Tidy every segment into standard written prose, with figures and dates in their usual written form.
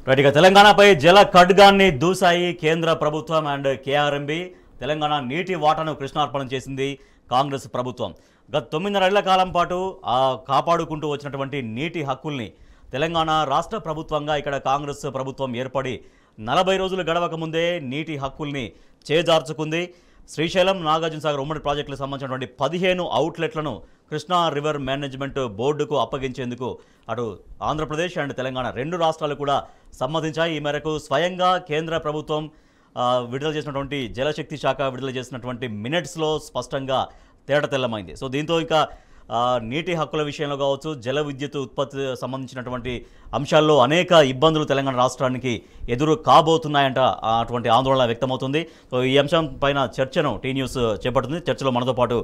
Right ఇక తెలంగాణపై జల ఖడ్గాన్ని దూసాయి కేంద్ర ప్రభుత్వం అండ్ కేఆర్ఎంబి. తెలంగాణ నీటి వాటాను కృష్ణార్పణం చేసింది కాంగ్రెస్ ప్రభుత్వం. గత 9.5 ఏళ్ల కాలం పాటు కాపాడుకుంటూ వచ్చినటువంటి నీటి హక్కుల్ని తెలంగాణ రాష్ట్ర ప్రభుత్వంగా ఇక్కడ కాంగ్రెస్ ప్రభుత్వం ఏర్పడి 40 రోజులు గడవక ముందే నీటి హక్కుల్ని చేజార్చుకుంది. శ్రీశైలం, నాగార్జున సాగర్ ఉమ్మడి ప్రాజెక్టులకు సంబంధించినటువంటి 15 అవుట్లెట్లను కృష్ణా రివర్ మేనేజ్మెంట్ బోర్డుకు అప్పగించేందుకు అటు ఆంధ్రప్రదేశ్ అండ్ తెలంగాణ 2 రాష్ట్రాలు కూడా సమ్మతించాయి. ఈ మేరకు స్వయంగా కేంద్ర ప్రభుత్వం విడుదల చేసినటువంటి జలశక్తి శాఖ విడుదల చేసినటువంటి మినిట్స్లో స్పష్టంగా తేటతెల్లమైంది. సో దీంతో ఇంకా నీటి హక్కుల విషయంలో కావచ్చు, జల విద్యుత్ ఉత్పత్తి సంబంధించినటువంటి అంశాల్లో అనేక ఇబ్బందులు తెలంగాణ రాష్ట్రానికి ఎదురు కాబోతున్నాయంట అటువంటి ఆందోళన వ్యక్తమవుతుంది. సో ఈ అంశం పైన చర్చను టీ న్యూస్ చేపడుతుంది. చర్చలో మనతో పాటు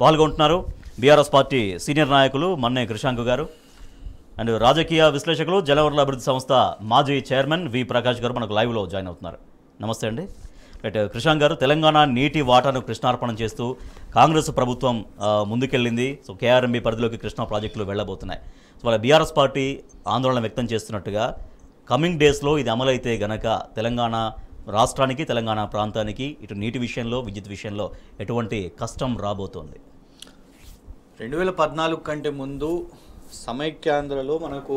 పాల్గొంటున్నారు బీఆర్ఎస్ పార్టీ సీనియర్ నాయకులు మన్నే కృషాంక్ గారు అండ్ రాజకీయ విశ్లేషకులు జలవనరుల అభివృద్ధి సంస్థ మాజీ చైర్మన్ వి ప్రకాష్ గారు మనకు లైవ్లో జాయిన్ అవుతున్నారు. నమస్తే అండి. రైట్, కృషాంక్ గారు, తెలంగాణ నీటి వాటాను కృష్ణార్పణం చేస్తూ కాంగ్రెస్ ప్రభుత్వం ముందుకెళ్ళింది. సో కేఆర్ఎంబి పరిధిలోకి కృష్ణా ప్రాజెక్టులు వెళ్ళబోతున్నాయి. సో వాళ్ళ బీఆర్ఎస్ పార్టీ ఆందోళన వ్యక్తం చేస్తున్నట్టుగా కమింగ్ డేస్లో ఇది అమలైతే గనక తెలంగాణ రాష్ట్రానికి, తెలంగాణ ప్రాంతానికి ఇటు నీటి విషయంలో, విద్యుత్ విషయంలో ఎటువంటి కష్టం రాబోతోంది? 2014 కంటే ముందు సమైక్యాంధ్రలో మనకు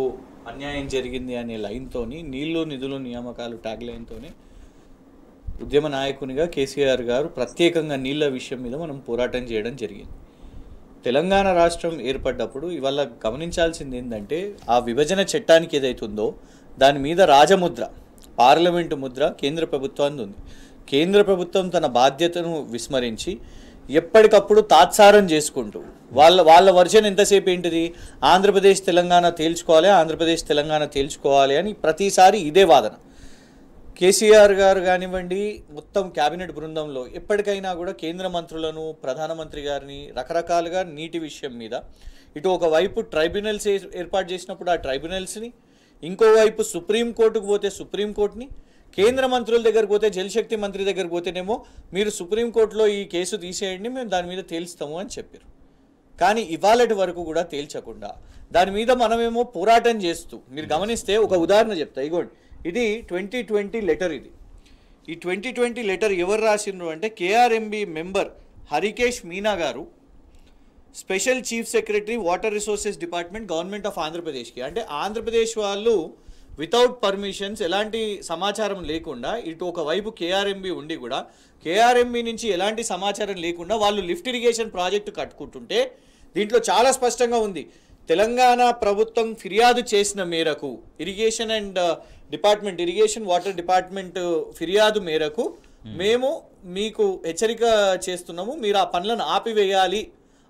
అన్యాయం జరిగింది అనే లైన్తోని, నీళ్లు నిధులు నియామకాలు ట్యాగ్ లైన్తోని ఉద్యమ నాయకునిగా కేసీఆర్ గారు ప్రత్యేకంగా నీళ్ల విషయం మీద మనం పోరాటం చేయడం జరిగింది. తెలంగాణ రాష్ట్రం ఏర్పడ్డప్పుడు ఇవాళ గమనించాల్సింది ఏంటంటే, ఆ విభజన చట్టానికి ఏదైతుందో దాని మీద రాజముద్ర, పార్లమెంటు ముద్ర కేంద్ర ప్రభుత్వానికి ఉంది. కేంద్ర ప్రభుత్వం తన బాధ్యతను విస్మరించి ఎప్పటికప్పుడు తాత్సారం చేసుకుంటూ వాళ్ళ వర్షన్ ఎంతసేపు ఏంటిది, ఆంధ్రప్రదేశ్ తెలంగాణ తేల్చుకోవాలి, ఆంధ్రప్రదేశ్ తెలంగాణ తేల్చుకోవాలి అని ప్రతిసారి ఇదే వాదన. కేసీఆర్ గారు కానివ్వండి, మొత్తం క్యాబినెట్ బృందంలో ఎప్పటికైనా కూడా కేంద్ర మంత్రులను, ప్రధానమంత్రి గారిని రకరకాలుగా నీటి విషయం మీద ఇటు ఒకవైపు ట్రైబ్యునల్స్ ఏర్పాటు చేసినప్పుడు ఆ ట్రైబ్యునల్స్ని, ఇంకోవైపు సుప్రీంకోర్టుకు పోతే సుప్రీంకోర్టుని, కేంద్ర మంత్రుల దగ్గరకు పోతే జలశక్తి మంత్రి దగ్గరకు పోతేనేమో మీరు సుప్రీంకోర్టులో ఈ కేసు తీసేయండి, మేము దాని మీద తేల్స్తాము అని చెప్పారు. కానీ ఇవాళటి వరకు కూడా తేల్చకుండా దాని మీద మనమేమో పోరాటం చేస్తూ, మీరు గమనిస్తే ఒక ఉదాహరణ చెప్తా. ఇగోండి, ఇది 2020 లెటర్. ఈ 2020 లెటర్ ఎవరు రాసిండ్రు అంటే కేఆర్ఎంబి మెంబర్ హరికేష్ మీనా గారు, special chief secretary water resources department, government of ఆంధ్రప్రదేశ్కి. అంటే ఆంధ్రప్రదేశ్ వాళ్ళు వితౌట్ పర్మిషన్స్, ఎలాంటి సమాచారం లేకుండా, ఇటు ఒకవైపు కేఆర్ఎంబి ఉండి కూడా కేఆర్ఎంబి నుంచి ఎలాంటి సమాచారం లేకుండా వాళ్ళు లిఫ్ట్ ఇరిగేషన్ ప్రాజెక్టు కట్టుకుంటుంటే దీంట్లో చాలా స్పష్టంగా ఉంది, తెలంగాణ ప్రభుత్వం ఫిర్యాదు చేసిన మేరకు, irrigation and department, irrigation water department ఫిర్యాదు మేరకు మేము మీకు హెచ్చరిక చేస్తున్నాము, మీరు ఆ పనులను ఆపివేయాలి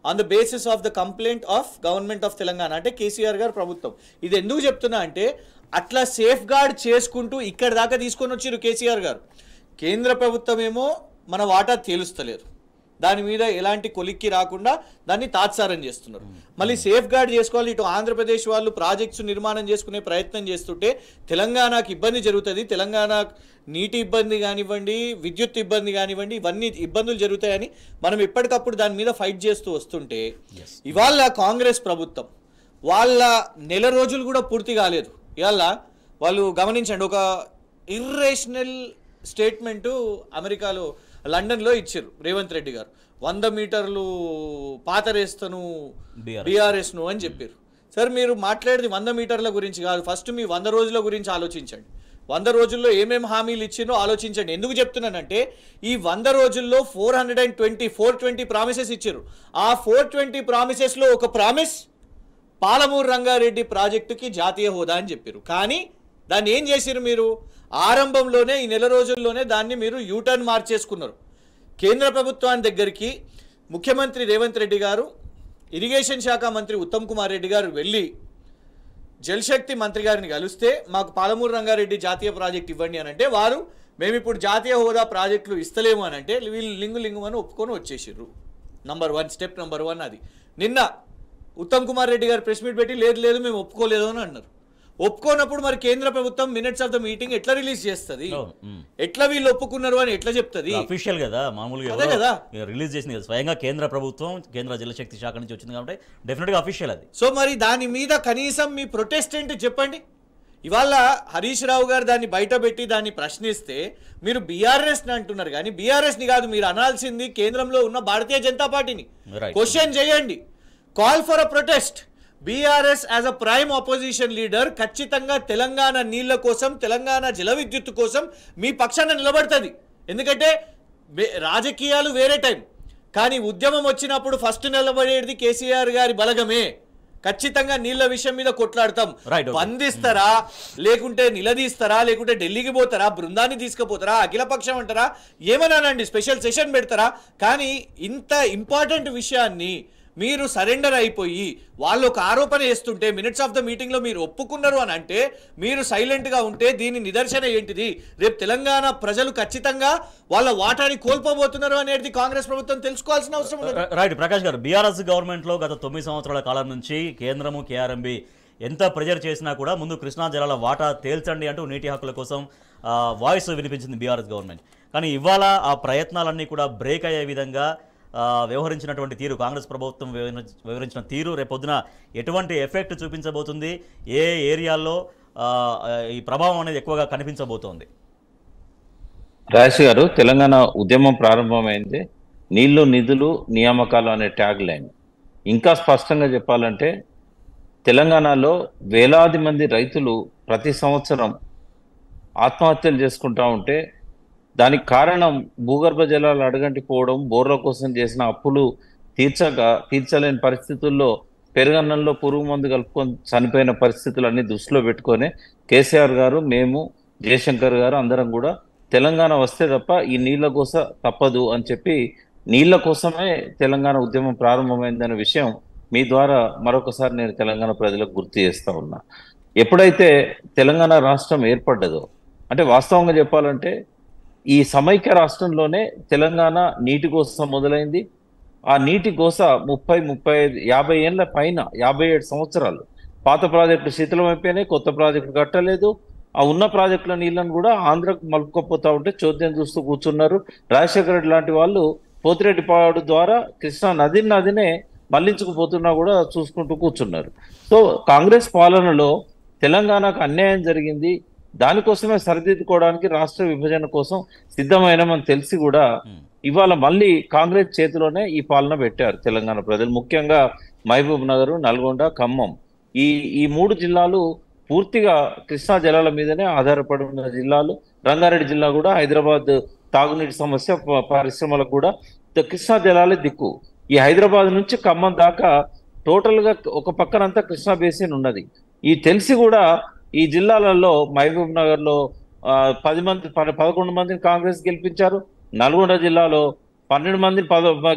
on the basis of the complaint of government of Telangana, అంటే కేసీఆర్ గారు ప్రభుత్వం. ఇది ఎందుకు చెప్తున్నా అంటే, అట్లా సేఫ్ గార్డ్ చేసుకుంటూ ఇక్కడ దాకా తీసుకొని వచ్చారు కేసీఆర్ గారు. కేంద్ర ప్రభుత్వం ఏమో మన వాటా తేలుస్తలేదు, దాని మీద ఎలాంటి కొలిక్కి రాకుండా దాన్ని తాత్సారం చేస్తున్నారు. మళ్ళీ సేఫ్ గార్డ్ చేసుకోవాలి, ఇటు ఆంధ్రప్రదేశ్ వాళ్ళు ప్రాజెక్ట్స్ నిర్మాణం చేసుకునే ప్రయత్నం చేస్తుంటే తెలంగాణకు ఇబ్బంది జరుగుతుంది, తెలంగాణ నీటి ఇబ్బంది కానివ్వండి, విద్యుత్ ఇబ్బంది కానివ్వండి, ఇవన్నీ ఇబ్బందులు జరుగుతాయని మనం ఎప్పటికప్పుడు దాని మీద ఫైట్ చేస్తూ వస్తుంటే, ఇవాళ కాంగ్రెస్ ప్రభుత్వం వాళ్ళ నెల రోజులు కూడా పూర్తి కాలేదు. ఇవాళ వాళ్ళు గమనించండి, ఒక ఇర్రేషనల్ స్టేట్మెంటు అమెరికాలో లండన్లో ఇచ్చారు రేవంత్ రెడ్డి గారు. 100 మీటర్లు పాతరేస్తను బీఆర్ఎస్ను అని చెప్పారు. సార్, మీరు మాట్లాడేది 100 మీటర్ల గురించి కాదు, ఫస్ట్ మీ 100 రోజుల గురించి ఆలోచించండి. 100 రోజుల్లో ఏమేమి హామీలు ఇచ్చినో ఆలోచించండి. ఎందుకు చెప్తున్నానంటే, ఈ 100 రోజుల్లో 420 ప్రామిసెస్ ఇచ్చారు. ఆ 420 ప్రామిసెస్లో ఒక ప్రామిస్ పాలమూరు రంగారెడ్డి ప్రాజెక్టుకి జాతీయ హోదా అని చెప్పారు. కానీ దాన్ని ఏం చేశారు మీరు? ఆరంభంలోనే, ఈ నెల రోజుల్లోనే దాన్ని మీరు యూటర్న్ మార్చేసుకున్నారు. కేంద్ర ప్రభుత్వాన్ని దగ్గరికి ముఖ్యమంత్రి రేవంత్ రెడ్డి గారు, ఇరిగేషన్ శాఖ మంత్రి ఉత్తమ్ కుమార్ రెడ్డి గారు వెళ్ళి జలశక్తి మంత్రి గారిని కలిస్తే మాకు పాలమూరు రంగారెడ్డి జాతీయ ప్రాజెక్ట్ ఇవ్వండి అని అంటే, వారు మేము ఇప్పుడు జాతీయ హోదా ప్రాజెక్టులు ఇస్తలేము అని అంటే వీళ్ళు లింగు అని ఒప్పుకొని వచ్చేసారు. స్టెప్ నెంబర్ 1 అది. నిన్న ఉత్తమ్ కుమార్ రెడ్డి గారు ప్రెస్ మీట్ పెట్టి లేదు మేము ఒప్పుకోలేదు అని అన్నారు. ఒప్పుకోనప్పుడు మరి కేంద్ర ప్రభుత్వం మినిట్స్ ఆఫ్ ద మీటింగ్ ఎట్లా రిలీజ్ చేస్తుంది? ఎట్లా వీళ్ళు ఒప్పుకున్నారు అని ఎట్లా చెప్తుంది? అఫీషియల్ కదా, మామూలుగా కదా రిలీజ్ చేసింది కదా, స్వయంగా కేంద్ర ప్రభుత్వం, కేంద్ర జలశక్తి శాఖ నుంచి వచ్చింది కాబట్టి డెఫినెట్ గా అఫీషియల్ అది. సో మరి దాని మీద కనీసం మీ ప్రొటెస్ట్ ఏంటి చెప్పండి. ఇవాళ హరీష్ రావు గారు దాన్ని బయటపెట్టి దాన్ని ప్రశ్నిస్తే మీరు బీఆర్ఎస్ని అంటున్నారు, కానీ బీఆర్ఎస్ని కాదు మీరు అనాల్సింది కేంద్రంలో ఉన్న భారతీయ జనతా పార్టీని క్వశ్చన్ చేయండి. Call for a protest. BRS as a prime opposition leader ఖచ్చితంగా తెలంగాణ నీళ్ల కోసం, తెలంగాణ జల విద్యుత్ కోసం మీ పక్షాన నిలబడుతుంది. ఎందుకంటే రాజకీయాలు వేరే టైం, కానీ ఉద్యమం వచ్చినప్పుడు ఫస్ట్ నిలబడేది కేసీఆర్ గారి బలగమే. ఖచ్చితంగా నీళ్ల విషయం మీద కొట్లాడతాం. బంధిస్తారా, లేకుంటే నిలదీస్తారా, లేకుంటే ఢిల్లీకి పోతారా, బృందాన్ని తీసుకుపోతారా, అఖిలపక్షం అంటారా, ఏమన్నానండి, స్పెషల్ సెషన్ పెడతారా, కానీ ఇంత ఇంపార్టెంట్ విషయాన్ని మీరు సరెండర్ అయిపోయి వాళ్ళు ఒక ఆరోపణ చేస్తుంటే మినిట్స్ ఆఫ్ ద మీటింగ్లో మీరు ఒప్పుకున్నారు అని అంటే మీరు సైలెంట్గా ఉంటే దీని నిదర్శన ఏంటిది? రేపు తెలంగాణ ప్రజలు ఖచ్చితంగా వాళ్ళ వాటాని కోల్పోబోతున్నారు అనేది కాంగ్రెస్ ప్రభుత్వం తెలుసుకోవాల్సిన అవసరం ఉంది. రైట్ ప్రకాష్ గారు, బీఆర్ఎస్ గవర్నమెంట్లో గత 9 సంవత్సరాల కాలం నుంచి కేంద్రము కేఆర్ఎంబీ ఎంత ప్రెజర్ చేసినా కూడా ముందు కృష్ణా జలాల వాటా తేల్చండి అంటూ నీటి హక్కుల కోసం వాయిస్ వినిపించింది బీఆర్ఎస్ గవర్నమెంట్. కానీ ఇవాళ ఆ ప్రయత్నాలన్నీ కూడా బ్రేక్ అయ్యే విధంగా వ్యవహరించినటువంటి తీరు, కాంగ్రెస్ ప్రభుత్వం వివరించిన తీరు రేపొద్దున ఎటువంటి ఎఫెక్ట్ చూపించబోతుంది, ఏ ఏరియాల్లో ఈ ప్రభావం అనేది ఎక్కువగా కనిపించబోతోంది? రాజేష్ గారు, తెలంగాణ ఉద్యమం ప్రారంభమైంది నీళ్లు నిధులు నియామకాలు అనే ట్యాగ్ లైన్. ఇంకా స్పష్టంగా చెప్పాలంటే తెలంగాణలో వేలాది మంది రైతులు ప్రతి సంవత్సరం ఆత్మహత్యలు చేసుకుంటా ఉంటే దానికి కారణం భూగర్భ జలాలు అడగంటిపోవడం, బోర్ల కోసం చేసిన అప్పులు తీర్చలేని పరిస్థితుల్లో పెరుగన్నంలో పురుగు మందు కలుపుకొని చనిపోయిన పరిస్థితులన్నీ దృష్టిలో పెట్టుకొని కేసీఆర్ గారు, మేము, జయశంకర్ గారు అందరం కూడా తెలంగాణ వస్తే తప్ప ఈ నీళ్ల కోస తప్పదు అని చెప్పి నీళ్ల కోసమే తెలంగాణ ఉద్యమం ప్రారంభమైందనే విషయం మీ ద్వారా మరొకసారి నేను తెలంగాణ ప్రజలకు గుర్తు చేస్తా ఉన్నా. ఎప్పుడైతే తెలంగాణ రాష్ట్రం ఏర్పడ్డదో, అంటే వాస్తవంగా చెప్పాలంటే ఈ సమైక్య రాష్ట్రంలోనే తెలంగాణ నీటి కోసం మొదలైంది. ఆ నీటి కోస 50 ఏళ్ళ పైన 57 సంవత్సరాలు పాత ప్రాజెక్టులు శిథిలమైపోయినాయి, కొత్త ప్రాజెక్టులు కట్టలేదు. ఆ ఉన్న ప్రాజెక్టుల నీళ్లను కూడా ఆంధ్రకు మలుపుకపోతా ఉంటే చోద్యం చూస్తూ కూర్చున్నారు. రాజశేఖర రెడ్డి లాంటి వాళ్ళు పోతిరెడ్డిపాడు ద్వారా కృష్ణా నదినే మళ్లించుకుపోతున్నా కూడా చూసుకుంటూ కూర్చున్నారు. సో కాంగ్రెస్ పాలనలో తెలంగాణకు అన్యాయం జరిగింది, దానికోసమే సరిదిద్దుకోవడానికి రాష్ట్ర విభజన కోసం సిద్ధమైనమని తెలిసి కూడా ఇవాళ మళ్ళీ కాంగ్రెస్ చేతిలోనే ఈ పాలన పెట్టారు తెలంగాణ ప్రజలు. ముఖ్యంగా మహబూబ్ నగర్, నల్గొండ, ఖమ్మం ఈ 3 జిల్లాలు పూర్తిగా కృష్ణా జలాల మీదనే ఆధారపడి ఉన్న జిల్లాలు. రంగారెడ్డి జిల్లా కూడా హైదరాబాద్ తాగునీటి సమస్య, పరిశ్రమలకు కూడా కృష్ణా జలాలే దిక్కు. ఈ హైదరాబాద్ నుంచి ఖమ్మం దాకా టోటల్గా ఒక పక్కనంతా కృష్ణా బేసిన్ ఉన్నది. ఈ తెలిసి కూడా ఈ జిల్లాలలో మహబూబ్ నగర్లో 11 మందిని కాంగ్రెస్ గెలిపించారు, నల్గొండ జిల్లాలో 12 మందిని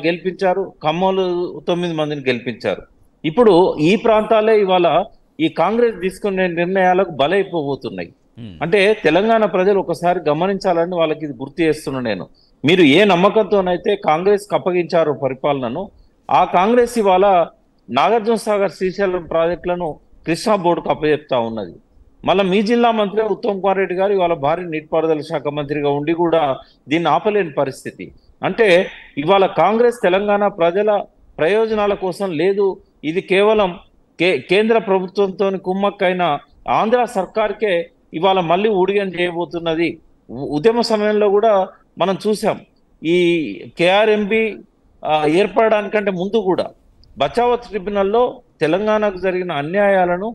గెలిపించారు, ఖమ్మంలో 9 మందిని గెలిపించారు. ఇప్పుడు ఈ ప్రాంతాలే ఇవాళ ఈ కాంగ్రెస్ తీసుకునే నిర్ణయాలకు బలైపోబోతున్నాయి. అంటే తెలంగాణ ప్రజలు ఒకసారి గమనించాలని వాళ్ళకి ఇది గుర్తు చేస్తున్నా నేను. మీరు ఏ నమ్మకంతోనైతే కాంగ్రెస్ అప్పగించారు పరిపాలనను, ఆ కాంగ్రెస్ ఇవాళ నాగార్జున సాగర్ శ్రీశైలం ప్రాజెక్టులను కృష్ణా బోర్డుకు అప్పచెప్తా ఉన్నది. మళ్ళీ మీ జిల్లా మంత్రి ఉత్తమ్ కుమార్ రెడ్డి గారు ఇవాళ భారీ నీటిపారుదల శాఖ మంత్రిగా ఉండి కూడా దీన్ని ఆపలేని పరిస్థితి. అంటే ఇవాళ కాంగ్రెస్ తెలంగాణ ప్రజల ప్రయోజనాల కోసం లేదు, ఇది కేవలం కేంద్ర ప్రభుత్వంతో కుమ్మక్కైన ఆంధ్ర సర్కార్కే ఇవాళ మళ్ళీ ఊడిగం చేయబోతున్నది. ఉద్యమ సమయంలో కూడా మనం చూసాం, ఈ కేఆర్ఎంబి ఏర్పడడానికంటే ముందు కూడా బచావత్ ట్రిబ్యునల్లో తెలంగాణకు జరిగిన అన్యాయాలను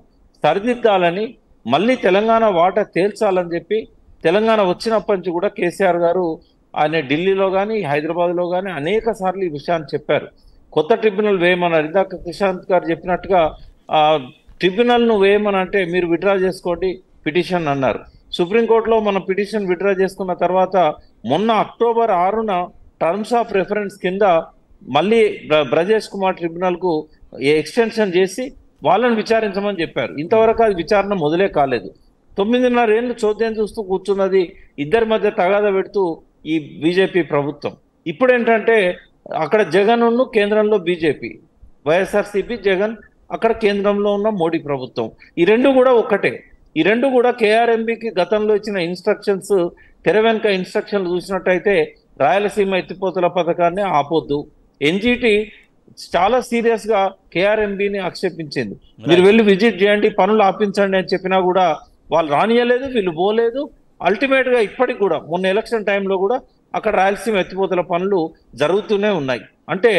సరిదిద్దాలని, మళ్ళీ తెలంగాణ వాటా తేల్చాలని చెప్పి తెలంగాణ వచ్చినప్పటి నుంచి కూడా కేసీఆర్ గారు ఆయన ఢిల్లీలో కానీ హైదరాబాద్లో కానీ అనేక సార్లు ఈ విషయాన్ని చెప్పారు. కొత్త ట్రిబ్యునల్ వేయమన్నారు. ఇందాక ప్రశాంత్ గారు చెప్పినట్టుగా ట్రిబ్యునల్ను వేయమని అంటే మీరు విత్డ్రా చేసుకోండి పిటిషన్ అన్నారు. సుప్రీంకోర్టులో మనం పిటిషన్ విత్డ్రా చేసుకున్న తర్వాత మొన్న అక్టోబర్ 6న టర్మ్స్ ఆఫ్ రెఫరెన్స్ కింద మళ్ళీ బ్రజేష్ కుమార్ ట్రిబ్యునల్కు ఎక్స్టెన్షన్ చేసి వాళ్ళని విచారించమని చెప్పారు. ఇంతవరకు అది విచారణ మొదలే కాలేదు. 9.5 ఏళ్ళు చోద్యం చూస్తూ కూర్చున్నది. ఇద్దరి మధ్య తగాదా పెడుతూ ఈ బీజేపీ ప్రభుత్వం. ఇప్పుడు ఏంటంటే అక్కడ జగన్ కేంద్రంలో బీజేపీ, వైఎస్ఆర్సీపీ జగన్, అక్కడ కేంద్రంలో ఉన్న మోడీ ప్రభుత్వం. ఈ రెండు కూడా ఒక్కటే. ఈ రెండు కూడా కేఆర్ఎంబికి గతంలో ఇచ్చిన ఇన్స్ట్రక్షన్స్, తెర వెనుక ఇన్స్ట్రక్షన్లు చూసినట్టయితే రాయలసీమ ఎత్తిపోతల పథకాన్ని ఆపొద్దు. ఎన్జిటి చాలా సీరియస్ గా కేఆర్ఎంబిని ఆక్షేపించింది. మీరు వెళ్ళి విజిట్ చేయండి, పనులు ఆపించండి అని చెప్పినా కూడా వాళ్ళు రానియలేదు, వీళ్ళు పోలేదు. అల్టిమేట్ గా ఇప్పటికి కూడా మొన్న ఎలక్షన్ టైంలో కూడా అక్కడ రాయలసీమ ఎత్తిపోతల పనులు జరుగుతూనే ఉన్నాయి. అంటే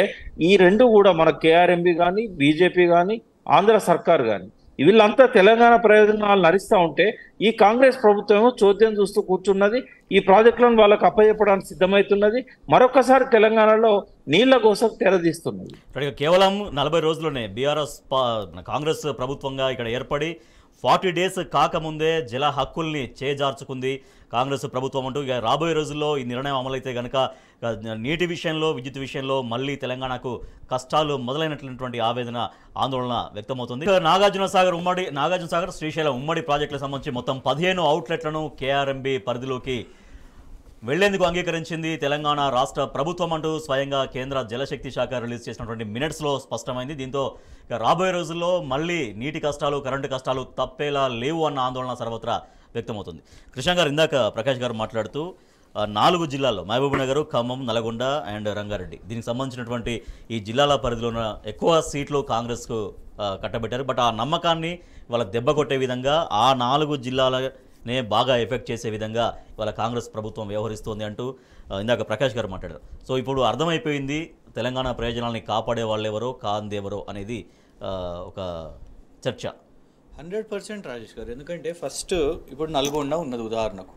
ఈ రెండు కూడా మన కేఆర్ఎంబి కానీ, బీజేపీ కానీ, ఆంధ్ర సర్కార్ కానీ వీళ్ళంతా తెలంగాణ ప్రయోజనాలను హరిస్తూ ఉంటే ఈ కాంగ్రెస్ ప్రభుత్వం చోద్యం చూస్తూ కూర్చున్నది. ఈ ప్రాజెక్టులను వాళ్ళకు అప్పచెప్పడానికి సిద్ధమవుతున్నది. మరొకసారి తెలంగాణలో నీళ్ల కోసం తెరదీస్తున్నది. కేవలం 40 రోజుల్లోనే బీఆర్ఎస్ కాంగ్రెస్ ప్రభుత్వంగా ఇక్కడ ఏర్పడి 40 డేస్ కాకముందే జల హక్కుల్ని చేజార్చుకుంది కాంగ్రెస్ ప్రభుత్వం అంటూ. ఇక రాబోయే రోజుల్లో ఈ నిర్ణయం అమలైతే కనుక నీటి విషయంలో, విద్యుత్ విషయంలో మళ్ళీ తెలంగాణకు కష్టాలు మొదలైనటువంటి ఆవేదన, ఆందోళన వ్యక్తమవుతుంది. నాగార్జున సాగర్ శ్రీశైలం ఉమ్మడి ప్రాజెక్టులకు సంబంధించి మొత్తం 15 అవుట్లెట్లను కేఆర్ఎంబి పరిధిలోకి వెళ్లేందుకు అంగీకరించింది తెలంగాణ రాష్ట్ర ప్రభుత్వం అంటూ స్వయంగా కేంద్ర జలశక్తి శాఖ రిలీజ్ చేసినటువంటి మినిట్స్లో స్పష్టమైంది. దీంతో రాబోయే రోజుల్లో మళ్ళీ నీటి కష్టాలు, కరెంటు కష్టాలు తప్పేలా లేవు అన్న ఆందోళన సర్వత్రా వ్యక్తమవుతుంది. కృష్ణ గారు, ఇందాక ప్రకాష్ గారు మాట్లాడుతూ 4 జిల్లాల్లో మహబూబ్నగర్, ఖమ్మం, నల్గొండ అండ్ రంగారెడ్డి, దీనికి సంబంధించినటువంటి ఈ జిల్లాల పరిధిలో ఉన్న ఎక్కువ సీట్లు కాంగ్రెస్కు కట్టబెట్టారు. బట్ ఆ నమ్మకాన్ని వాళ్ళ దెబ్బ కొట్టే విధంగా ఆ 4 జిల్లాలనే బాగా ఎఫెక్ట్ చేసే విధంగా వాళ్ళ కాంగ్రెస్ ప్రభుత్వం వ్యవహరిస్తోంది అంటూ ఇందాక ప్రకాష్ గారు మాట్లాడారు. సో ఇప్పుడు అర్థమైపోయింది తెలంగాణ ప్రయోజనాలని కాపాడే వాళ్ళెవరో కాందేవరో అనేది ఒక చర్చ. 100% రాజేష్ గారు. ఎందుకంటే ఫస్ట్ ఇప్పుడు నల్గొండ ఉన్నది ఉదాహరణకు.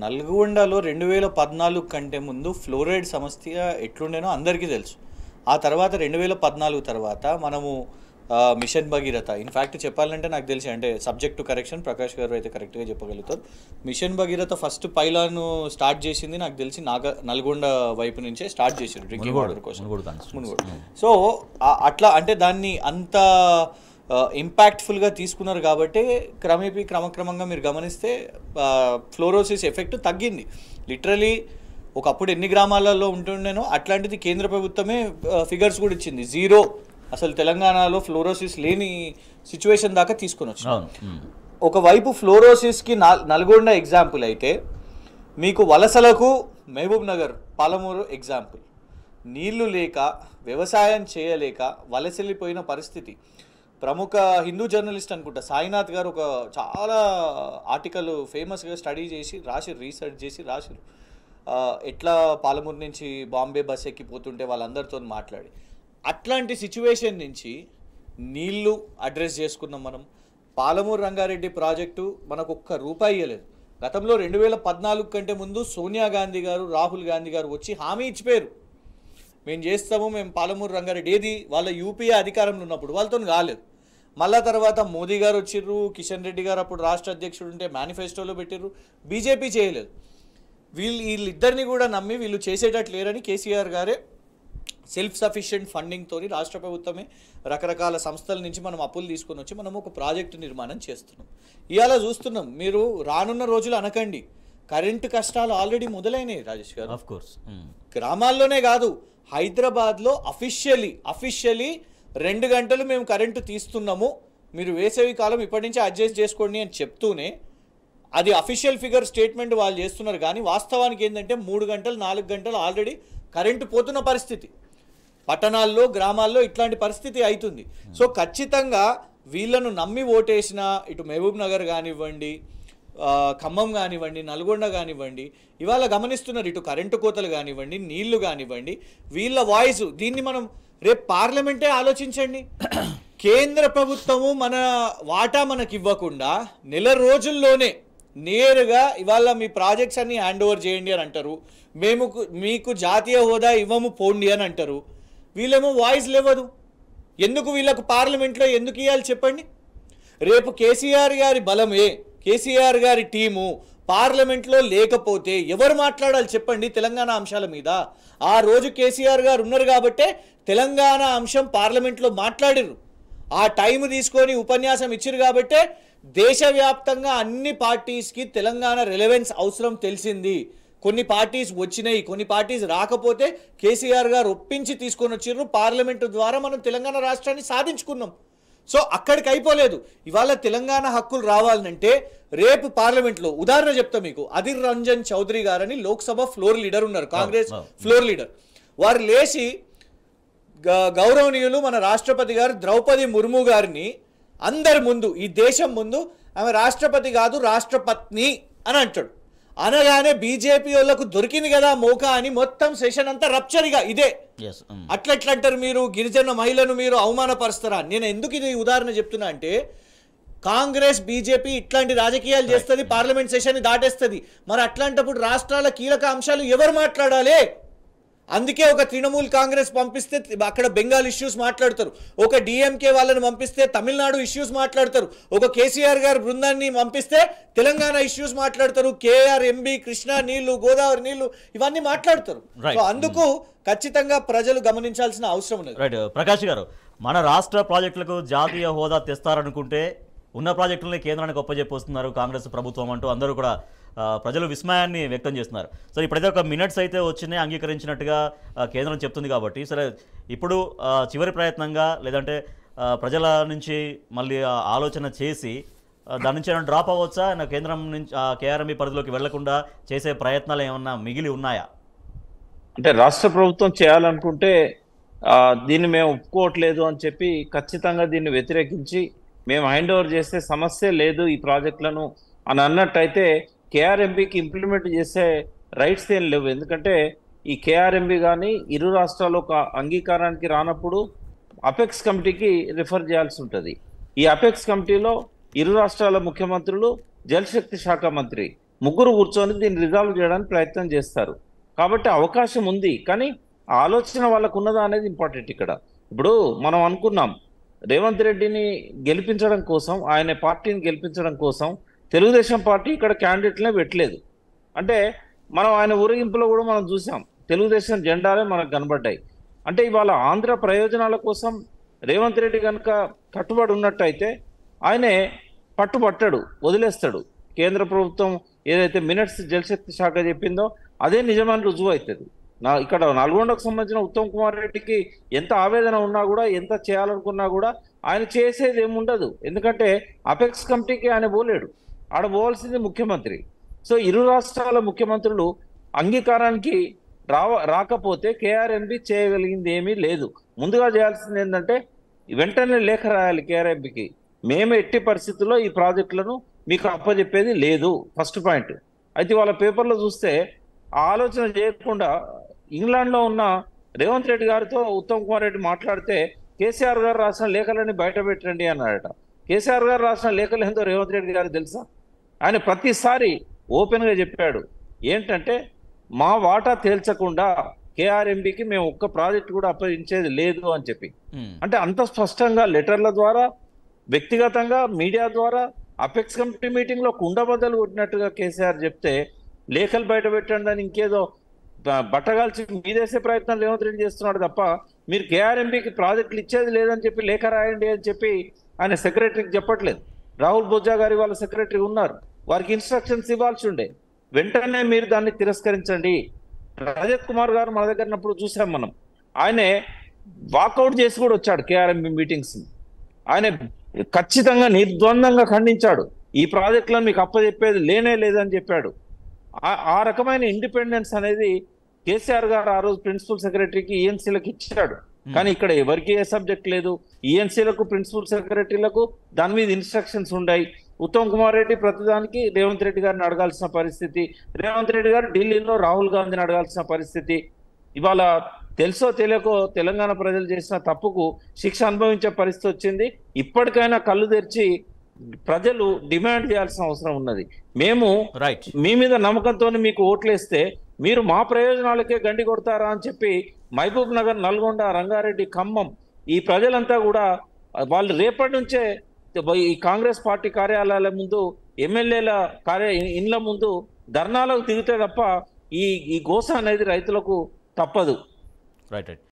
నల్గొండలో 2014 కంటే ముందు ఫ్లోరైడ్ సమస్య ఎట్లుండేనో అందరికీ తెలుసు. ఆ తర్వాత 2014 తర్వాత మనము మిషన్ భగీరథ, ఇన్ఫ్యాక్ట్ చెప్పాలంటే నాకు తెలిసి, అంటే సబ్జెక్ట్ టు కరెక్షన్, ప్రకాష్ గారు అయితే కరెక్ట్గా చెప్పగలుగుతారు. మిషన్ భగీరథ ఫస్ట్ పైలాను స్టార్ట్ చేసింది నాకు తెలిసి నల్గొండ వైపు నుంచే స్టార్ట్ చేశారు డ్రింకింగ్ వాటర్ కోసం, మునుగోడు. సో అట్లా అంటే దాన్ని అంత ఇంపాక్ట్ఫుల్గా తీసుకున్నారు కాబట్టి క్రమక్రమంగా మీరు గమనిస్తే ఫ్లోరోసిస్ ఎఫెక్ట్ తగ్గింది. లిటరలీ ఒకప్పుడు ఎన్ని గ్రామాలలో ఉంటుండేనో అట్లాంటిది కేంద్ర ప్రభుత్వమే ఫిగర్స్ కూడా ఇచ్చింది. 0 అసలు తెలంగాణలో ఫ్లోరోసిస్ లేని సిచ్యువేషన్ దాకా తీసుకొని వచ్చింది. ఒకవైపు ఫ్లోరోసిస్కి నల్గొండ ఎగ్జాంపుల్ అయితే, మీకు వలసలకు మహబూబ్ నగర్, పాలమూరు ఎగ్జాంపుల్. నీళ్లు లేక, వ్యవసాయం చేయలేక వలసెళ్ళిపోయిన పరిస్థితి. ప్రముఖ హిందూ జర్నలిస్ట్ అనుకుంటా సాయినాథ్ గారు ఒక చాలా ఆర్టికల్ ఫేమస్గా స్టడీ చేసి రీసెర్చ్ చేసి రాసిరు. ఎట్లా పాలమూరు నుంచి బాంబే బస్ ఎక్కిపోతుంటే వాళ్ళందరితో మాట్లాడి అట్లాంటి సిచ్యువేషన్ నుంచి నీళ్లు అడ్రస్ చేసుకున్నాం మనం. పాలమూరు రంగారెడ్డి ప్రాజెక్టు మనకు ₹1 ఇవ్వలేదు. గతంలో 2014 కంటే ముందు సోనియా గాంధీ గారు, రాహుల్ గాంధీ గారు వచ్చి హామీ ఇచ్చిపోయారు, మేము చేస్తాము, మేము పాలమూరు రంగారెడ్డి. ఏది వాళ్ళ యూపీఏ అధికారంలో ఉన్నప్పుడు, వాళ్ళతో కాలేదు. మళ్ళా తర్వాత మోదీ గారు వచ్చిర్రు, కిషన్ రెడ్డి గారు అప్పుడు రాష్ట్ర అధ్యక్షుడు ఉంటే మేనిఫెస్టోలో పెట్టిర్రు, బీజేపీ చేయలేదు. వీళ్ళిద్దరిని కూడా నమ్మి వీళ్ళు చేసేటట్లు లేరని కేసీఆర్ గారే సెల్ఫ్ సఫిషియెంట్ ఫండింగ్తో రాష్ట్ర ప్రభుత్వమే రకరకాల సంస్థల నుంచి మనం అప్పులు తీసుకొని వచ్చి మనం ఒక ప్రాజెక్టు నిర్మాణం చేస్తున్నాం. ఇవాళ చూస్తున్నాం, మీరు రానున్న రోజులు అనకండి, కరెంటు కష్టాలు ఆల్రెడీ మొదలైనవి రాజేష్ గారు. ఆఫ్ కోర్స్ గ్రామాల్లోనే కాదు, హైదరాబాద్లో అఫీషియలీ 2 గంటలు మేము కరెంటు తీస్తున్నాము, మీరు వేసవి కాలం ఇప్పటి నుంచి అడ్జస్ట్ చేసుకోండి అని చెప్తూనే అది అఫీషియల్ ఫిగర్ స్టేట్మెంట్ వాళ్ళు చేస్తున్నారు. కానీ వాస్తవానికి ఏంటంటే 3 గంటలు 4 గంటలు ఆల్రెడీ కరెంటు పోతున్న పరిస్థితి పట్టణాల్లో, గ్రామాల్లో ఇట్లాంటి పరిస్థితి అవుతుంది. సో ఖచ్చితంగా వీళ్ళను నమ్మి ఓటేసిన ఇటు మహబూబ్ నగర్ కానివ్వండి, ఖమ్మం కానివ్వండి, నల్గొండ కానివ్వండి, ఇవాళ గమనిస్తున్నారు ఇటు కరెంటు కోతలు కానివ్వండి, నీళ్లు కానివ్వండి, వీళ్ళ వాయిస్. దీన్ని మనం రేపు పార్లమెంటే ఆలోచించండి. కేంద్ర ప్రభుత్వము మన వాటా మనకి ఇవ్వకుండా నెల రోజుల్లోనే నేరుగా ఇవాళ మీ ప్రాజెక్ట్స్ అన్ని హ్యాండ్ ఓవర్ చేయండి అని అంటారు, మీకు జాతీయ హోదా ఇవ్వము పోండి అని అంటారు. వీళ్ళేమో వాయిస్ లేవదు. ఎందుకు వీళ్ళకు పార్లమెంట్లో ఎందుకు ఇవ్వాలి చెప్పండి? రేపు కేసీఆర్ గారి బలమే, కేసీఆర్ గారి టీము పార్లమెంట్లో లేకపోతే ఎవరు మాట్లాడాలి చెప్పండి తెలంగాణ అంశాల మీద? ఆ రోజు కేసీఆర్ గారు ఉన్నారు కాబట్టే తెలంగాణ అంశం పార్లమెంట్లో మాట్లాడిర్రు. ఆ టైం తీసుకొని ఉపన్యాసం ఇచ్చిరు కాబట్టే దేశవ్యాప్తంగా అన్ని పార్టీస్కి తెలంగాణ రెలెవెన్స్ అవసరం తెలిసింది. కొన్ని పార్టీస్ వచ్చినాయి, కొన్ని పార్టీస్ రాకపోతే కేసీఆర్ గారు ఒప్పించి తీసుకొని వచ్చిర్రు. పార్లమెంటు ద్వారా మనం తెలంగాణ రాష్ట్రాన్ని సాధించుకున్నాం. సో అక్కడికి అయిపోలేదు. ఇవాళ తెలంగాణ హక్కులు రావాలంటే రేపు పార్లమెంట్లో ఉదాహరణ చెప్తా మీకు. అధిర్ రంజన్ చౌదరి గారని లోక్సభ ఫ్లోర్ లీడర్ ఉన్నారు, కాంగ్రెస్ ఫ్లోర్ లీడర్. వారు లేచి గౌరవనీయులు మన రాష్ట్రపతి గారు ద్రౌపది ముర్ము గారిని అందరి ముందు, ఈ దేశం ముందు ఆమె రాష్ట్రపతి కాదు రాష్ట్రపత్ని అని అంటాడు. అనగానే బీజేపీ వాళ్ళకు దొరికింది కదా మోకా అని మొత్తం సెషన్ అంతా రప్చరిగా ఇదే. అట్లా ఎట్లా అంటారు మీరు గిరిజన మహిళను మీరు అవమానపరుస్తారా? నేను ఎందుకు ఇది ఉదాహరణ చెప్తున్నా అంటే కాంగ్రెస్ బీజేపీ ఇట్లాంటి రాజకీయాలు చేస్తుంది, పార్లమెంట్ సెషన్ దాటేస్తుంది. మరి అట్లాంటప్పుడు రాష్ట్రాల కీలక అంశాలు ఎవరు మాట్లాడాలి? అందుకే ఒక తృణమూల్ కాంగ్రెస్ పంపిస్తే అక్కడ బెంగాల్ ఇష్యూస్ మాట్లాడతారు, ఒక డిఎంకే వాళ్ళని పంపిస్తే తమిళనాడు ఇష్యూస్ మాట్లాడతారు, ఒక కేసీఆర్ గారి బృందాన్ని పంపిస్తే తెలంగాణ ఇష్యూస్ మాట్లాడతారు, కేఆర్ ఎంబీ కృష్ణా నీళ్లు గోదావరి నీళ్లు ఇవన్నీ మాట్లాడతారు. సో అందుకు ఖచ్చితంగా ప్రజలు గమనించాల్సిన అవసరం ఉన్నది. రైట్ ప్రకాష్ గారు, మన రాష్ట్ర ప్రాజెక్టులకు జాతీయ హోదా తెస్తారనుకుంటే ఉన్న ప్రాజెక్టులని కేంద్రానికి ఒప్పజెప్పొస్తున్నారు కాంగ్రెస్ ప్రభుత్వం అంటూ అందరూ కూడా ప్రజలు విస్మయాన్ని వ్యక్తం చేస్తున్నారు. సరే ఇప్పుడైతే ఒక మినిట్స్ అయితే వచ్చినాయి అంగీకరించినట్టుగా కేంద్రం చెప్తుంది కాబట్టి, సరే ఇప్పుడు చివరి ప్రయత్నంగా లేదంటే ప్రజల నుంచి మళ్ళీ ఆలోచన చేసి దాని నుంచి ఏమైనా డ్రాప్ అవ్వచ్చా? కేంద్రం నుంచి కేఆర్ఎంబీ పరిధిలోకి వెళ్లకుండా చేసే ప్రయత్నాలు ఏమన్నా మిగిలి ఉన్నాయా? అంటే రాష్ట్ర ప్రభుత్వం చేయాలనుకుంటే దీన్ని మేము ఒప్పుకోవట్లేదు అని చెప్పి ఖచ్చితంగా దీన్ని వ్యతిరేకించి మేము హ్యాండ్ ఓవర్ చేస్తే సమస్య లేదు ఈ ప్రాజెక్టులను అని అన్నట్టయితే కేఆర్ఎంబీకి ఇంప్లిమెంట్ చేసే రైట్స్ ఏం లేవు. ఎందుకంటే ఈ కేఆర్ఎంబీ కానీ ఇరు రాష్ట్రాలు ఒక అంగీకారానికి రానప్పుడు అపెక్స్ కమిటీకి రిఫర్ చేయాల్సి ఉంటుంది. ఈ అపెక్స్ కమిటీలో ఇరు రాష్ట్రాల ముఖ్యమంత్రులు, జలశక్తి శాఖ మంత్రి ముగ్గురు కూర్చొని దీన్ని రిజాల్వ్ చేయడానికి ప్రయత్నం చేస్తారు. కాబట్టి అవకాశం ఉంది, కానీ ఆలోచన వాళ్ళకు ఉన్నదా అనేది ఇంపార్టెంట్ ఇక్కడ. ఇప్పుడు మనం అనుకున్నాం రేవంత్ రెడ్డిని గెలిపించడం కోసం, ఆయన పార్టీని గెలిపించడం కోసం తెలుగుదేశం పార్టీ ఇక్కడ క్యాండిడేట్లనే పెట్టలేదు. అంటే మనం ఆయన ఊరేగింపులో కూడా మనం చూసాం తెలుగుదేశం జెండాలే మనకు కనబడ్డాయి. అంటే ఇవాళ ఆంధ్ర ప్రయోజనాల కోసం రేవంత్ రెడ్డి కనుక కట్టుబడి ఉన్నట్టయితే ఆయనే పట్టుబట్టడు, వదిలేస్తాడు. కేంద్ర ప్రభుత్వం ఏదైతే మినిట్స్ జలశక్తి శాఖ చెప్పిందో అదే నిజమని రుజువు అవుతుంది. ఇక్కడ నల్గొండకు సంబంధించిన ఉత్తమ్ కుమార్ రెడ్డికి ఎంత ఆవేదన ఉన్నా కూడా, ఎంత చేయాలనుకున్నా కూడా ఆయన చేసేది ఏముండదు. ఎందుకంటే అపెక్స్ కమిటీకి ఆయన పోలేడు, ఆడ పోవాల్సింది ముఖ్యమంత్రి. సో ఇరు రాష్ట్రాల ముఖ్యమంత్రులు అంగీకారానికి రాకపోతే కేఆర్ఎంబీ చేయగలిగింది ఏమీ లేదు. ముందుగా చేయాల్సింది ఏంటంటే వెంటనే లేఖ రాయాలి కేఆర్ఎంబీకి, మేము ఎట్టి పరిస్థితుల్లో ఈ ప్రాజెక్టులను మీకు అప్పచెప్పేది లేదు, ఫస్ట్ పాయింట్. అయితే వాళ్ళ పేపర్లో చూస్తే ఆలోచన చేయకుండా ఇంగ్లాండ్లో ఉన్న రేవంత్ రెడ్డి గారితో ఉత్తమ్ కుమార్ రెడ్డి మాట్లాడితే కేసీఆర్ గారు రాసిన లేఖలని బయట పెట్టండి అన్నాడట. కేసీఆర్ గారు రాసిన లేఖలు ఏందో రేవంత్ రెడ్డి గారు తెలుసా? ఆయన ప్రతిసారి ఓపెన్గా చెప్పాడు ఏంటంటే మా వాటా తేల్చకుండా కేఆర్ఎంబీకి మేము ఒక్క ప్రాజెక్ట్ కూడా అప్పగించేది లేదు అని చెప్పి. అంటే అంత స్పష్టంగా లెటర్ల ద్వారా, వ్యక్తిగతంగా మీడియా ద్వారా, అపెక్స్ కమిటీ మీటింగ్లో కుండబద్దలు కొట్టినట్టుగా కేసీఆర్ చెప్తే లేఖలు బయట పెట్టండి అని ఇంకేదో బట్టగాల్చి మీదేసే ప్రయత్నం రేవంత్ రెడ్డి చేస్తున్నాడు తప్ప మీరు కేఆర్ఎంబీకి ప్రాజెక్టులు ఇచ్చేది లేదని చెప్పి లేఖ రాయండి అని చెప్పి ఆయన సెక్రటరీకి చెప్పట్లేదు. రాహుల్ బొజ్జా గారి వాళ్ళ సెక్రటరీ ఉన్నారు, వారికి ఇన్స్ట్రక్షన్స్ ఇవ్వాల్సి ఉండే. వెంటనే మీరు దాన్ని తిరస్కరించండి. రజత్ కుమార్ గారు మన దగ్గర ఉన్నప్పుడు చూసాం మనం, ఆయనే వాకౌట్ చేసి కూడా వచ్చాడు కేఆర్ఎంబీ మీటింగ్స్. ఆయన ఖచ్చితంగా నిర్ద్వందంగా ఖండించాడు, ఈ ప్రాజెక్టులను మీకు అప్పచెప్పేది లేనే లేదని చెప్పాడు. ఆ రకమైన ఇండిపెండెన్స్ అనేది కేసీఆర్ గారు ఆ రోజు ప్రిన్సిపల్ సెక్రటరీకి ఈఎన్సీలకు ఇచ్చాడు. కానీ ఇక్కడ ఎవరికి ఏ సబ్జెక్ట్ లేదు. ఈఎన్సీలకు, ప్రిన్సిపల్ సెక్రటరీలకు దాని మీద ఇన్స్ట్రక్షన్స్ ఉన్నాయి. ఉత్తమ్ కుమార్ రెడ్డి ప్రతిదానికి రేవంత్ రెడ్డి గారిని అడగాల్సిన పరిస్థితి, రేవంత్ రెడ్డి గారు ఢిల్లీలో రాహుల్ గాంధీని అడగాల్సిన పరిస్థితి. ఇవాళ తెలుసో తెలియకో తెలంగాణ ప్రజలు చేసిన తప్పుకు శిక్ష అనుభవించే పరిస్థితి వచ్చింది. ఇప్పటికైనా కళ్ళు తెరిచి ప్రజలు డిమాండ్ చేయాల్సిన అవసరం ఉన్నది. మేము మీ మీద నమ్మకంతో మీకు ఓట్లేస్తే మీరు మా ప్రయోజనాలకే గండి కొడతారా అని చెప్పి మహబూబ్ నగర్, నల్గొండ, రంగారెడ్డి, ఖమ్మం ఈ ప్రజలంతా కూడా వాళ్ళు రేపటి నుంచే ఈ కాంగ్రెస్ పార్టీ కార్యాలయాల ముందు, ఎమ్మెల్యేల ఇండ్ల ముందు ధర్నాలకు దిగితే తప్ప ఈ గోస అనేది రైతులకు తప్పదు. రైట్.